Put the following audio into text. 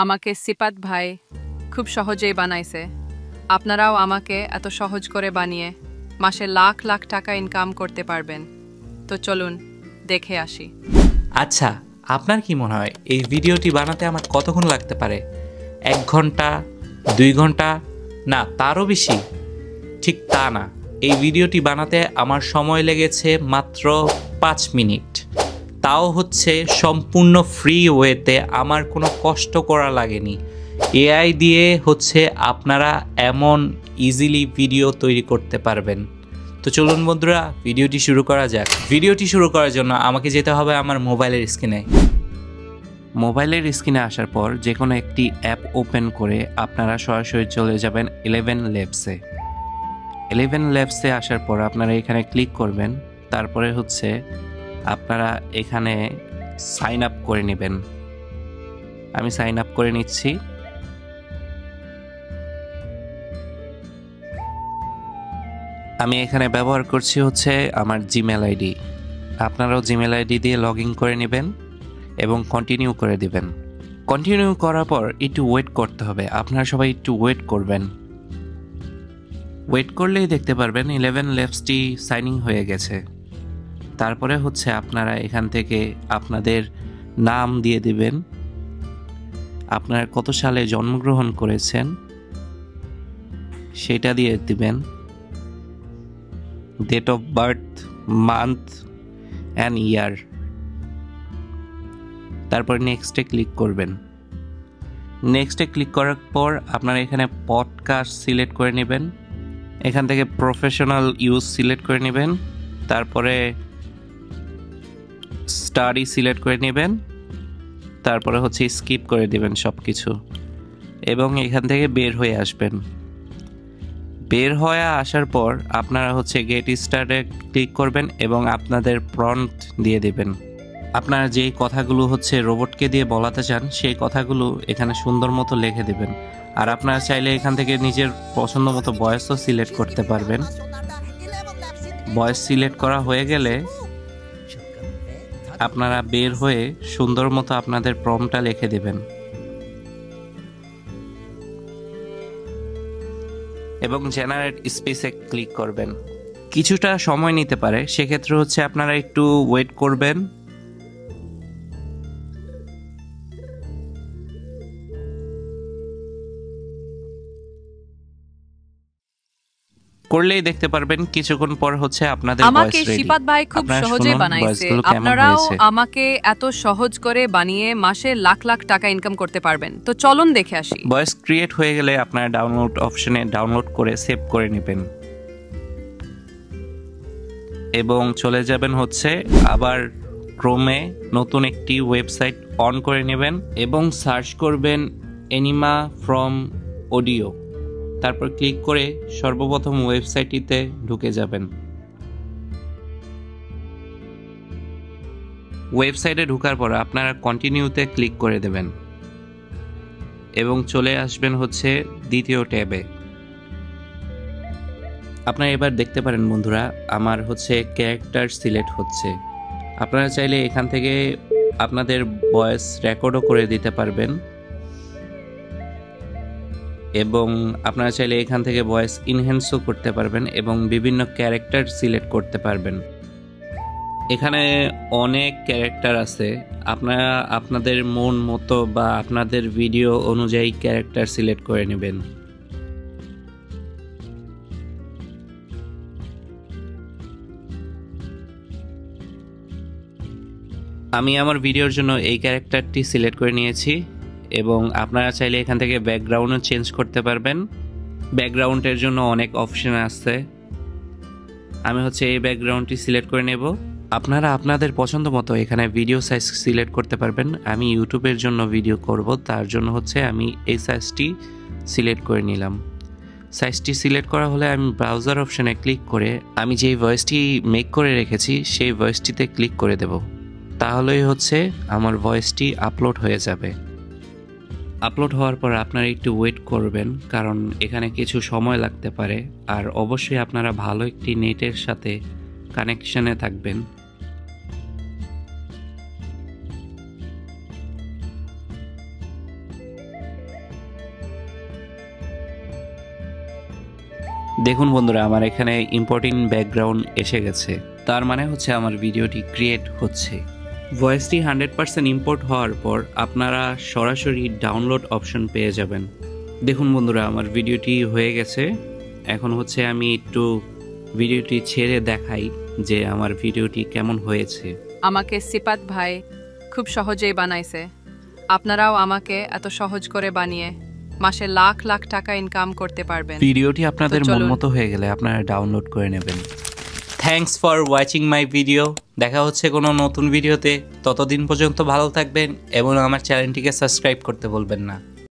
আমাকে সিপাত ভাই খুব সহজেই বানাইছে। আপনারাও আমাকে এত সহজ করে বানিয়ে মাসে লাখ লাখ টাকা ইনকাম করতে পারবেন। তো চলুন দেখে আসি। আচ্ছা, আপনার কি মনে হয় এই ভিডিওটি বানাতে আমার কতক্ষণ লাগতে পারে? 1 ঘন্টা, 2 ঘন্টা, না তারও বেশি? ঠিক তা না, এই ভিডিওটি বানাতে আমার সময় লেগেছে মাত্র 5 মিনিট। তাও হচ্ছে সম্পূর্ণ ফ্রি ওয়েতে, আমার কোনো কষ্ট করা লাগেনি। এআই দিয়ে হচ্ছে আপনারা এমন ইজিলি ভিডিও তৈরি করতে পারবেন। তো চলুন বন্ধুরা, ভিডিওটি শুরু করা যাক। ভিডিওটি শুরু করার জন্য আমাকে যেতে হবে আমার মোবাইলের স্ক্রিনে। মোবাইলের স্ক্রিনে আসার পর যে কোনো একটি অ্যাপ ওপেন করে আপনারা সরাসরি চলে যাবেন 11 ল্যাবসে। 11 ল্যাবসে আসার পর আপনারা এখানে ক্লিক করবেন। তারপরে হচ্ছে আপনারা এখানে সাইন আপ করে নেবেন। আমি সাইন আপ করে নিচ্ছি। আমি এখানে ব্যবহার করছি হচ্ছে আমার জিমেল আইডি। আপনারাও জিমেল আইডি দিয়ে লগ ইন করে নেবেন এবং কন্টিনিউ করে দিবেন। কন্টিনিউ করার পর একটু ওয়েট করতে হবে। আপনারা সবাই একটু ওয়েট করবেন। ওয়েট করলেই দেখতে পারবেন 11 ল্যাবসটি সাইনিং হয়ে গেছে। তারপরে হচ্ছে আপনারা এখান থেকে আপনাদের নাম দিয়ে দিবেন, আপনারা কত সালে জন্মগ্রহণ করেছেন সেটা দিয়ে দিবেন, date of birth, month and year. তারপর নেক্সটে ক্লিক করবেন। নেক্সটে ক্লিক করার পর আপনারা এখানে পডকাস্ট সিলেক্ট করে নেবেন। এখান থেকে প্রফেশনাল ইউজ সিলেক্ট করে নেবেন। তারপরে স্টাডি সিলেক্ট করে নেবেন। তারপরে হচ্ছে স্কিপ করে দিবেন সব কিছু এবং এখান থেকে বের হয়ে আসবেন। বের হয়ে আসার পর আপনারা হচ্ছে গেট স্টার্টে ক্লিক করবেন এবং আপনাদের প্রম্পট দিয়ে দিবেন। আপনারা যেই কথাগুলো হচ্ছে রোবটকে দিয়ে বলাতে চান সেই কথাগুলো এখানে সুন্দর মতো লিখে দেবেন। আর আপনারা চাইলে এখান থেকে নিজের পছন্দ মতো ভয়েসও সিলেক্ট করতে পারবেন। ভয়েস সিলেক্ট করা হয়ে গেলে আপনারা বের হয়ে সুন্দর মতো আপনাদের প্রম্পটটা লিখে দেবেন এবং জেনারেট স্পেসে ক্লিক করবেন। কিছুটা সময় নিতে পারে, সেক্ষেত্রে হচ্ছে আপনারা একটু ওয়েট করবেন। করলেই দেখতে পারবেন কিছুক্ষণ পর হচ্ছে আপনাদের ভয়েস আমাকে রেডি। সিপাত ভাই খুব সহজে বানাইছে। আপনারাও আমাকে এত সহজ করে বানিয়ে মাসে লাখ লাখ টাকা ইনকাম করতে পারবেন। তো চলুন দেখে আসি। ভয়েস ক্রিয়েট হয়ে গেলে আপনারা ডাউনলোড অপশনে ডাউনলোড করে সেভ করে নেবেন এবং চলে যাবেন হচ্ছে আবার ক্রোমে নতুন একটি ওয়েবসাইট অন করে নেবেন এবং সার্চ করবেন এনিমা ফ্রম অডিও। তারপর ক্লিক করে সর্বপ্রথম ওয়েবসাইটটিতে ঢুকে যাবেন। ওয়েবসাইটে ঢোকার পর আপনারা কন্টিনিউতে ক্লিক করে দেবেন এবং চলে আসবেন হচ্ছে দ্বিতীয় ট্যাবে। আপনারা এবার দেখতে পারেন বন্ধুরা, আমার হচ্ছে ক্যারেক্টার সিলেক্ট হচ্ছে। আপনারা চাইলে এখান থেকে আপনাদের ভয়েস রেকর্ডও করে দিতে পারবেন এবং আপনারা চাইলে এখান থেকে ভয়েস ইনহ্যান্সও করতে পারবেন এবং বিভিন্ন ক্যারেক্টার সিলেক্ট করতে পারবেন। এখানে অনেক ক্যারেক্টার আছে, আপনারা আপনাদের মন মতো বা আপনাদের ভিডিও অনুযায়ী ক্যারেক্টার সিলেক্ট করে নেবেন। আমি আমার ভিডিওর জন্য এই ক্যারেক্টারটি সিলেক্ট করে নিয়েছি এবং আপনারা চাইলে এখান থেকে ব্যাকগ্রাউন্ডও চেঞ্জ করতে পারবেন। ব্যাকগ্রাউন্ডের জন্য অনেক অপশন আছে। আমি হচ্ছে এই ব্যাকগ্রাউন্ডটি সিলেক্ট করে নেব। আপনারা আপনাদের পছন্দ মতো এখানে ভিডিও সাইজ সিলেক্ট করতে পারবেন। আমি ইউটিউবের জন্য ভিডিও করব, তার জন্য হচ্ছে আমি এই সাইজটি সিলেক্ট করে নিলাম। সাইজটি সিলেক্ট করা হলে আমি ব্রাউজার অপশনে ক্লিক করে আমি যেই ভয়েসটি মেক করে রেখেছি সেই ভয়েসটিতে ক্লিক করে দেব। তাহলেই হচ্ছে আমার ভয়েসটি আপলোড হয়ে যাবে। আপলোড হওয়ার পর আপনারা একটু ওয়েট করবেন, কারণ এখানে কিছু সময় লাগতে পারে। আর অবশ্যই আপনারা ভালো একটি নেটের সাথে কানেকশনে থাকবেন। দেখুন বন্ধুরা, আমার এখানে ইম্পোর্টিং ব্যাকগ্রাউন্ড এসে গেছে, তার মানে হচ্ছে আমার ভিডিওটি ক্রিয়েট হচ্ছে। ভয়েসটি 100% ইম্পোর্ট হওয়ার পর আপনারা সরাসরি ডাউনলোড অপশন পেয়ে যাবেন। দেখুন বন্ধুরা, আমার ভিডিওটি হয়ে গেছে। এখন হচ্ছে আমি একটু ভিডিওটি ছেড়ে দেখাই যে আমার ভিডিওটি কেমন হয়েছে। আমাকে সিপাত ভাই খুব সহজেই বানাইছে। আপনারাও আমাকে এত সহজ করে বানিয়ে মাসে লাখ লাখ টাকা ইনকাম করতে পারবেন। ভিডিওটি আপনাদের মন মতো হয়ে গেলে আপনারা ডাউনলোড করে নেবেন। Thanks for watching my video. দেখা হচ্ছে কোনো নতুন ভিডিওতে। ততদিন পর্যন্ত ভালো থাকবেন এবং আমার চ্যানেলটিকে সাবস্ক্রাইব করতে বলবেন না।